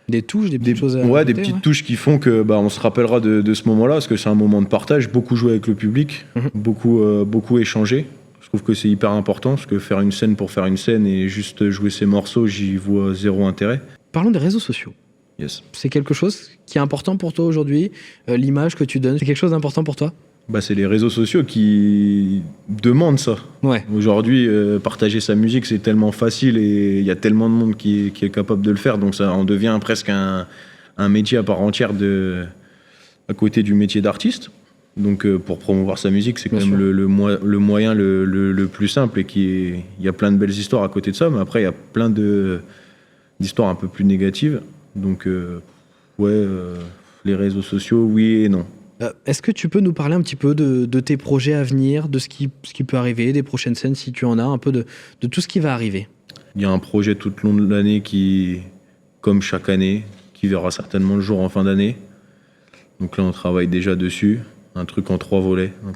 des touches, des petites choses à rajouter, des petites touches qui font que on se rappellera de ce moment-là, parce que c'est un moment de partage, beaucoup jouer avec le public, beaucoup échanger. Je trouve que c'est hyper important, parce que faire une scène pour faire une scène et juste jouer ses morceaux, j'y vois zéro intérêt. Parlons des réseaux sociaux. Yes. C'est quelque chose qui est important pour toi aujourd'hui, l'image que tu donnes, c'est quelque chose d'important pour toi? C'est les réseaux sociaux qui demandent ça. Ouais. Aujourd'hui, partager sa musique, c'est tellement facile et il y a tellement de monde qui est capable de le faire. Donc ça en devient presque un métier à part entière à côté du métier d'artiste. Donc pour promouvoir sa musique, c'est quand même le moyen le plus simple. Et il y a plein de belles histoires à côté de ça. Mais après, il y a plein d'histoires un peu plus négatives. Donc les réseaux sociaux, oui et non. Est-ce que tu peux nous parler un petit peu de tes projets à venir, de ce qui peut arriver, des prochaines scènes si tu en as, un peu de tout ce qui va arriver? Il y a un projet tout au long de l'année qui, comme chaque année, qui verra certainement le jour en fin d'année. Donc là, on travaille déjà dessus. Un truc en 3 volets. Donc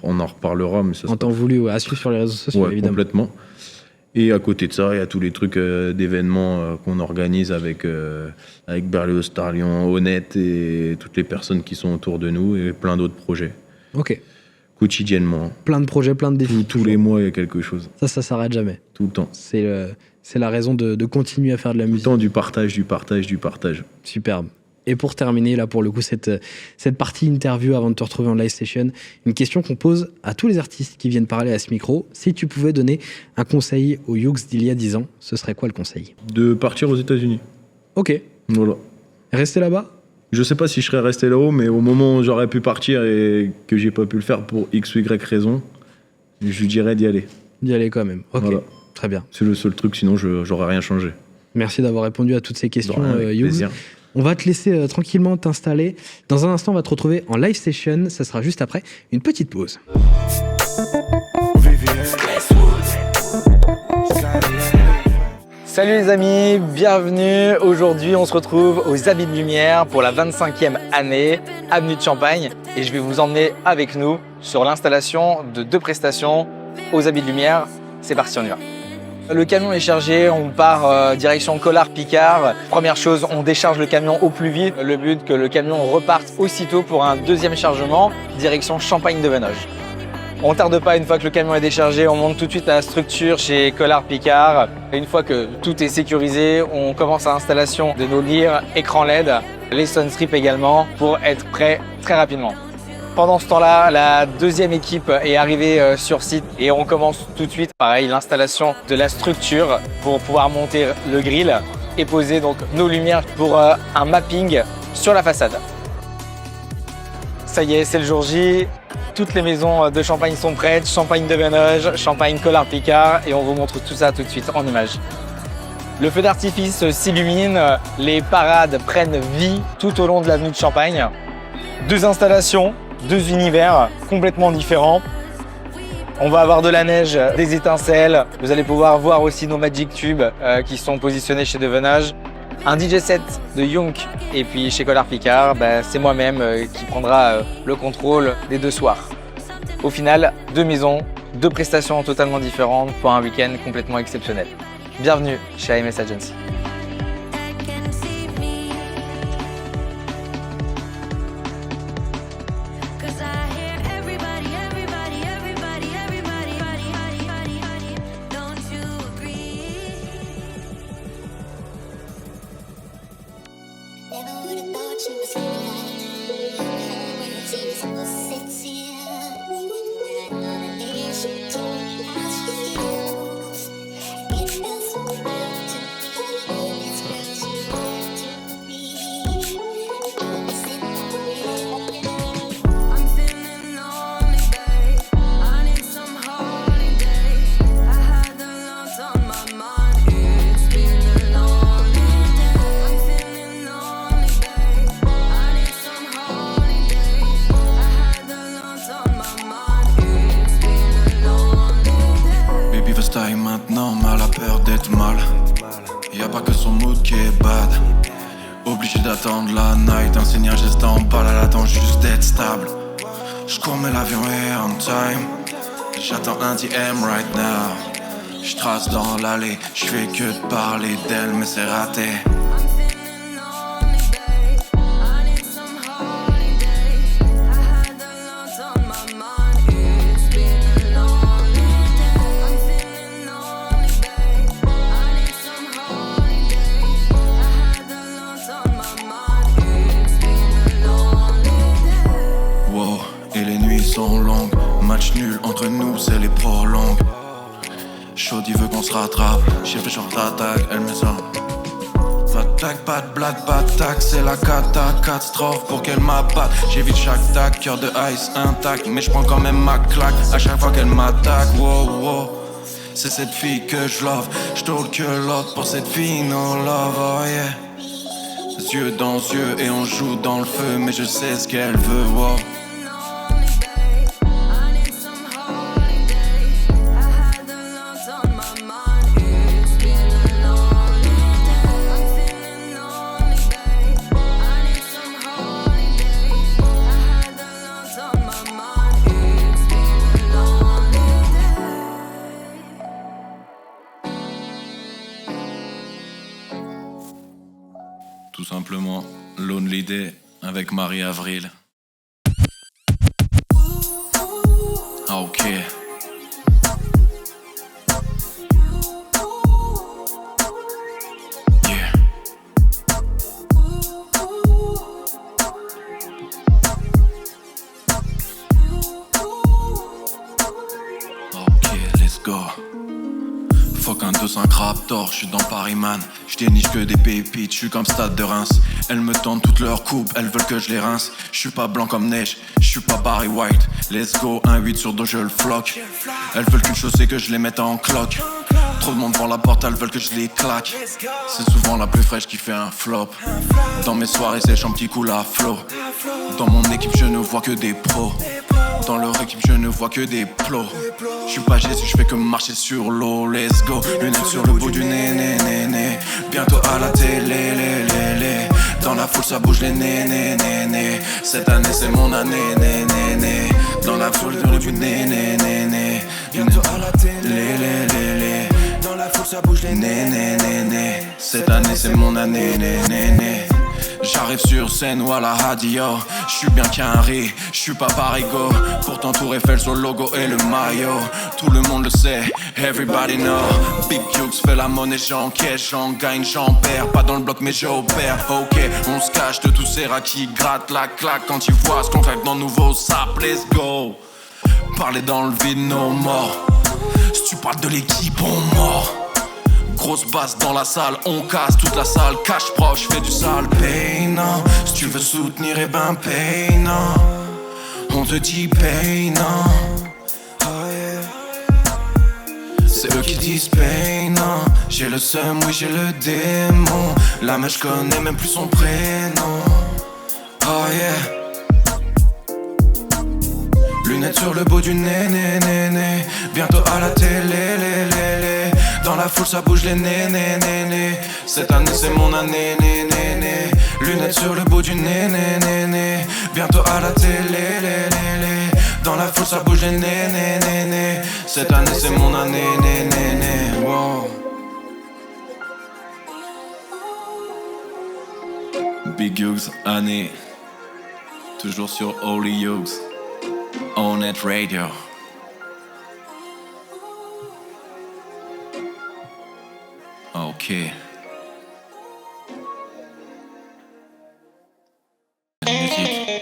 on en reparlera. Mais ça en temps voulu, à suivre sur les réseaux sociaux, évidemment. Complètement. Et à côté de ça, il y a tous les trucs d'événements qu'on organise avec Berlioz, Starlion, Honnête et toutes les personnes qui sont autour de nous et plein d'autres projets. Ok. Quotidiennement. Plein de projets, plein de défis. Tous les mois, il y a quelque chose. Ça s'arrête jamais. Tout le temps. C'est la raison de continuer à faire de la musique. Tout le temps du partage. Superbe. Et pour terminer, là, pour le coup, cette partie interview avant de te retrouver en live session, une question qu'on pose à tous les artistes qui viennent parler à ce micro. Si tu pouvais donner un conseil aux Youx d'il y a 10 ans, ce serait quoi le conseil? De partir aux États-Unis. Ok. Voilà. Rester là-bas? Je sais pas si je serais resté là-haut, mais au moment où j'aurais pu partir et que j'ai pas pu le faire pour X ou Y raison, je lui dirais d'y aller. D'y aller quand même. Ok, voilà. Très bien. C'est le seul truc, sinon j'aurais rien changé. Merci d'avoir répondu à toutes ces questions, Youz. Plaisir. On va te laisser tranquillement t'installer. Dans un instant, on va te retrouver en live session. Ça sera juste après une petite pause. Salut les amis, bienvenue. Aujourd'hui, on se retrouve aux Habits de Lumière pour la 25e année, avenue de Champagne. Et je vais vous emmener avec nous sur l'installation de 2 prestations aux Habits de Lumière. C'est parti, on y va. Le camion est chargé, on part direction Collard-Picard. Première chose, on décharge le camion au plus vite. Le but que le camion reparte aussitôt pour un 2e chargement, direction Champagne-de-Venoge. On ne tarde pas, une fois que le camion est déchargé, on monte tout de suite à la structure chez Collard-Picard. Une fois que tout est sécurisé, on commence à l'installation de nos lyres, écran LED, les sunstrips également, pour être prêt très rapidement. Pendant ce temps-là, la 2e équipe est arrivée sur site et on commence tout de suite, pareil, l'installation de la structure pour pouvoir monter le grill et poser donc nos lumières pour un mapping sur la façade. Ça y est, c'est le jour J. Toutes les maisons de Champagne sont prêtes, Champagne-de-Venoge, Champagne-Collard-Picard, et on vous montre tout ça tout de suite en images. Le feu d'artifice s'illumine, les parades prennent vie tout au long de l'avenue de Champagne. 2 installations, 2 univers complètement différents. On va avoir de la neige, des étincelles, vous allez pouvoir voir aussi nos Magic Tubes qui sont positionnés chez de-Venoge. Un DJ set de Younk, et puis chez Collard-Picard, c'est moi-même qui prendra le contrôle des 2 soirs. Au final, 2 maisons, 2 prestations totalement différentes pour un week-end complètement exceptionnel. Bienvenue chez AMS Agency. Maintenant, mais elle a peur d'être mal. Y'a pas que son mood qui est bad. Obligé d'attendre la night. Un signal geste en balle, elle attend juste d'être stable. J'cours mais l'avion est on time. J'attends un DM right now. J'trace dans l'allée, j'fais que de parler d'elle mais c'est raté. Match nul entre nous, c'est les prolongues. Chaudy veut qu'on se rattrape. J'ai fait short attack, elle me sent. Pas de blague, pas de blague, pas de tac. C'est la catastrophe pour qu'elle m'abatte. J'évite chaque tac, cœur de ice intact. Mais j'prends quand même ma claque à chaque fois qu'elle m'attaque. Wow, wow. C'est cette fille que je love. J'tourne que l'autre pour cette fille, no love, oh yeah. Yeux dans yeux et on joue dans le feu. Mais je sais ce qu'elle veut, wow. Tout simplement, Lonely Day avec Marie-Avril. Ok. Yeah. Ok, let's go. Fuck un 2-5 Raptor, j'suis dans Paris man. J'déniche que des pépites, j'suis comme Stade de Reims. Elles me tendent toutes leurs coupes, elles veulent que je les rince. J'suis pas blanc comme neige, j'suis pas Barry White. Let's go, 1-8 sur dos, je le floque. Elles veulent qu'une chose c'est que je les mette en cloque. Trop de monde devant la porte, elles veulent que je les claque. C'est souvent la plus fraîche qui fait un flop. Dans mes soirées sèches, un petit coup la flow. Dans mon équipe je ne vois que des pros. Dans leur équipe je ne vois que des plots. J'suis pas Jésus, j'fais que marcher sur l'eau. Let's go, lunettes sur le bout du nez, nez, nez, nez. Bientôt à la télé, les, les, les. Dans la foule ça bouge les nez, nez, nez, nez. Cette année c'est mon année, nez, nez, nez. Dans la foule sur le bout du nez, nez, nez, nez. Bientôt à la télé, les, les, les. Dans la foule ça bouge les nez, nez, nez, nez. Cette année c'est mon année, nez, nez, nez. J'arrive sur scène ou à la radio. J'suis bien carré, j'suis pas parigo. Pourtant Tour Eiffel sur le logo et le maillot. Tout le monde le sait, everybody know. Big Cubes fait la monnaie, j'encaisse, j'en gagne, j'en perds. Pas dans le bloc mais j'opère. Ok, on se cache de tous ces rats qui grattent la claque. Quand ils voient ce qu'on claque dans le nouveau sap, let's go. Parler dans le vide, no more. Si tu parles de l'équipe, on mord. Grosse basse dans la salle, on casse toute la salle. Cash pro, j'fais du sale paye, non. Si tu veux soutenir, eh ben paye, non. On te dit paye, non. Oh yeah. C'est eux qui disent paye, non. J'ai le seum, oui j'ai le démon. La meuf j'connais même plus son prénom. Oh yeah. Lunettes sur le bout du nez, nez, nez, nez. Bientôt à la télé, les, les, les. Dans la foule ça bouge les nez, nez, nez, nez. Cette année c'est mon année, nez, nez, nez. Lunettes sur le bout du nez, nez, nez, nez. Bientôt à la télé, les, les, les. Dans la foule ça bouge les nez, nez, nez, nez. Cette année c'est mon année, nez, nez, nez. Wow. Big Yugs, année. Toujours sur Holy Yugs. On Net Radio. Ok. Musique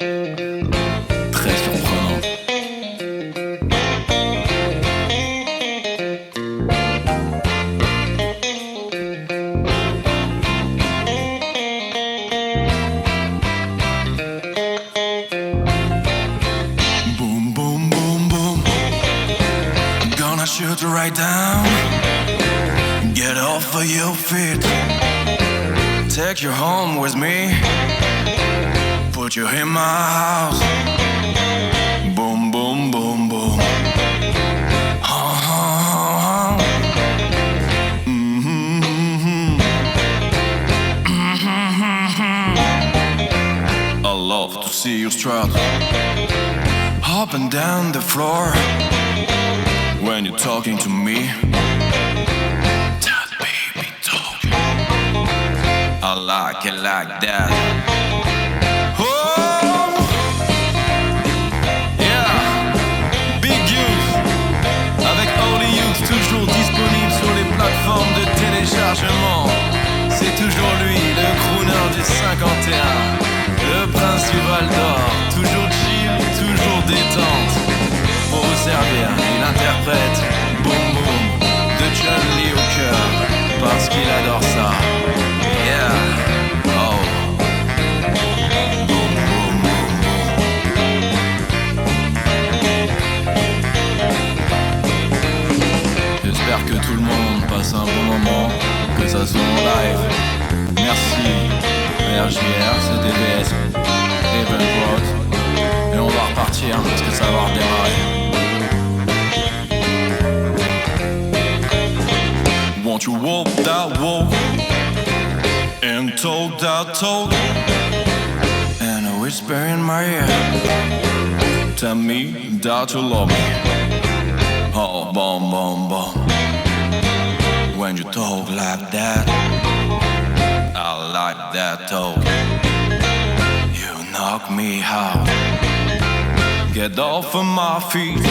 très surprenante. Boom, boom, boom, boom. Gonna shoot right down. Get off of your feet. Take you home with me. Put you in my house. Boom, boom, boom, boom. I love to see you strut up and down the floor when you're talking to me. I like it like that. Oh, yeah. Big Youth avec Holy Youth, toujours disponible sur les plateformes de téléchargement. C'est toujours lui, le crooner du 51, le prince du Val d'Or. Toujours chill, toujours détente. Pour vous servir, il interprète Boom Boom de John Lee Hooker parce qu'il adore ça. Yeah, oh. Boom, boom, boom, boom. J'espère que tout le monde passe un bon moment, que ça soit en live. Merci, RJR, CDBS, Evenprod. Et on va repartir parce que ça va redémarrer. Won't you walk that walk and talk that talk and a whisper in my ear, tell me that you love me. Oh, boom, boom, boom. When you talk like that, I like that talk. You knock me out. Get off of my feet.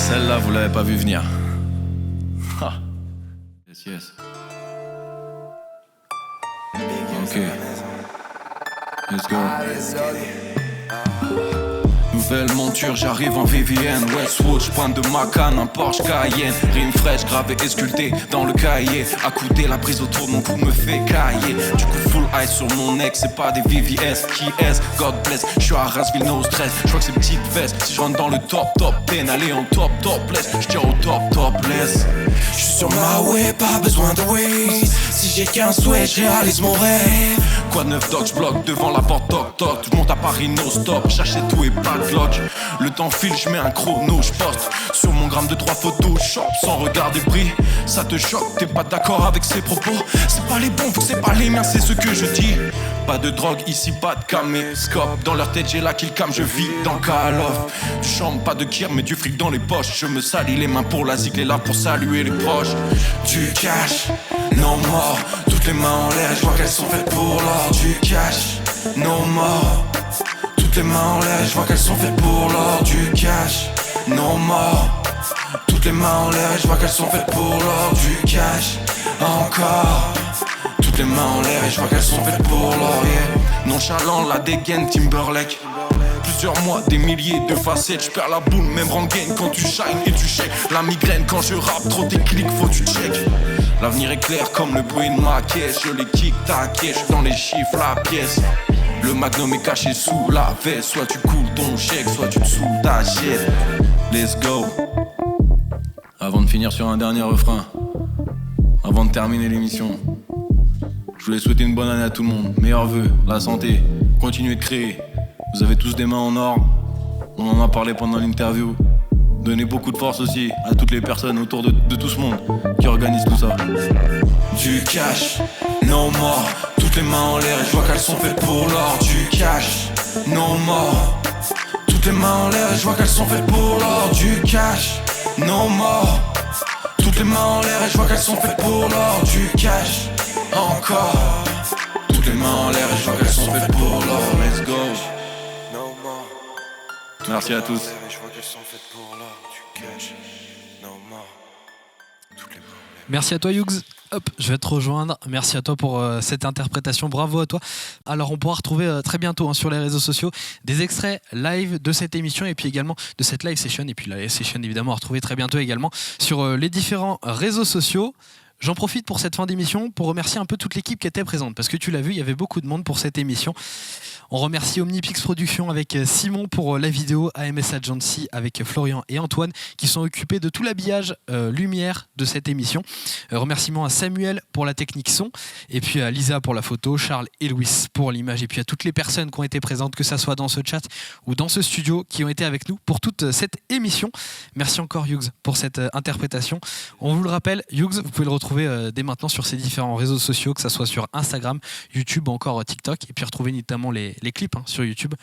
Celle-là, vous l'avez pas vu venir. Yes. Ok. Let's go. Nouvelle monture, j'arrive en Vivienne. Westwood, j'pointe de Macan, un Porsche Cayenne. Rime fraîche, gravée et sculptée dans le cahier. Accoudé, la brise autour de mon cou me fait cailler. Du coup, full eye sur mon ex, c'est pas des VVS. Qui est God bless, j'suis à Rasville, no stress. J'vois que c'est petite veste. Si je rentre dans le top, pénalé en topless. J'tire au topless. J'suis sur ma way, pas besoin de Waze. Si j'ai qu'un souhait, j'réalise mon rêve. Quoi de neuf, doc, j'bloque devant la porte, toc. Tout monte à Paris, no stop. Chercher tout et pas de lock. Le temps file, j'mets un chrono, j'poste sur mon gramme de 3 photos, shop sans regarder prix. Ça te choque, t'es pas d'accord avec ces propos. C'est pas les bons, c'est pas les miens, c'est ce que je dis. Pas de drogue ici, pas de caméscope. Dans leur tête j'ai la kill cam, je vis dans Call of. Du champ, pas de kir, mais du fric dans les poches. Je me salis les mains pour la zig, les là pour saluer les proches. Du cash, no more. Toutes les mains en l'air, je vois qu'elles sont faites pour l'or. Du cash, no more. Toutes les mains en l'air, je vois qu'elles sont faites pour l'or. Du cash, no more. Toutes les mains en l'air, je vois qu'elles sont faites pour l'or. Du cash, encore. Toutes les mains en l'air et je vois qu'elles sont faites pour l'or, yeah. Nonchalant, la dégaine Timberlake. Plusieurs mois, des milliers de facettes. J'perds la boule, même rengaine quand tu shine et tu shakes. La migraine quand je rappe, trop tes clics, faut tu check. L'avenir est clair comme le bruit de ma caisse. Je les kick, t'inquiète, j'suis dans les chiffres, la pièce. Le magnum est caché sous la veste. Soit tu coules ton chèque, soit tu te saoules ta jet. Let's go. Avant de finir sur un dernier refrain, avant de terminer l'émission, je voulais souhaiter une bonne année à tout le monde. Meilleurs vœux, la santé, continuez de créer. Vous avez tous des mains en or. On en a parlé pendant l'interview. Donnez beaucoup de force aussi à toutes les personnes autour de tout ce monde qui organisent tout ça. Du cash, no more. Toutes les mains en l'air et je vois qu'elles sont faites pour l'or. Du cash, no more. Toutes les mains en l'air et je vois qu'elles sont faites pour l'or. Du cash, no more. Toutes les mains en l'air et je vois qu'elles sont faites pour l'or. Du cash, encore. Toutes les mains en l'air et je vois qu'elles sont faites pour l'or. Let's go. Merci à tous. Merci à toi Yugs. Hop, je vais te rejoindre. Merci à toi pour cette interprétation. Bravo à toi. Alors, on pourra retrouver très bientôt sur les réseaux sociaux des extraits live de cette émission et puis également de cette live session. Et puis la live session, évidemment, à retrouver très bientôt également sur les différents réseaux sociaux. J'en profite pour cette fin d'émission pour remercier un peu toute l'équipe qui était présente parce que tu l'as vu, il y avait beaucoup de monde pour cette émission. On remercie Omnipix Productions avec Simon pour la vidéo, AMS Agency avec Florian et Antoine qui sont occupés de tout l'habillage lumière de cette émission. Remerciements à Samuel pour la technique son et puis à Lisa pour la photo, Charles et Louis pour l'image et puis à toutes les personnes qui ont été présentes, que ça soit dans ce chat ou dans ce studio, qui ont été avec nous pour toute cette émission. Merci encore Yugs pour cette interprétation. On vous le rappelle, Yugs, vous pouvez le retrouver dès maintenant sur ses différents réseaux sociaux, que ça soit sur Instagram, YouTube ou encore TikTok, et puis retrouver notamment les clips sur YouTube,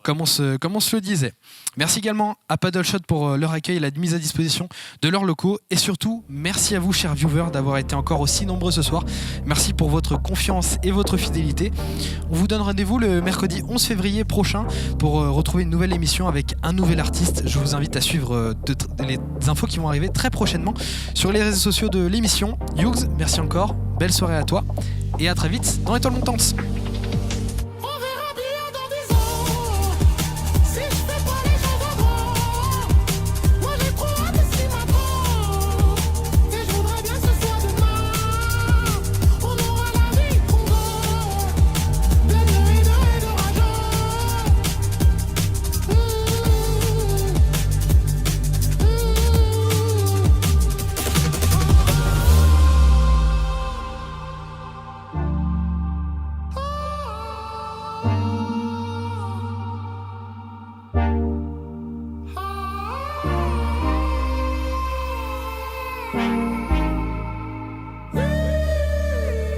comme on se le disait. Merci également à Paddleshot pour leur accueil et la mise à disposition de leurs locaux, et surtout merci à vous chers viewers d'avoir été encore aussi nombreux ce soir. Merci pour votre confiance et votre fidélité. On vous donne rendez-vous le mercredi 11 février prochain pour retrouver une nouvelle émission avec un nouvel artiste. Je vous invite à suivre les infos qui vont arriver très prochainement sur les réseaux sociaux de l'émission. Yugs, merci encore, belle soirée à toi et à très vite dans Étoile Montante.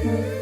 Thank you.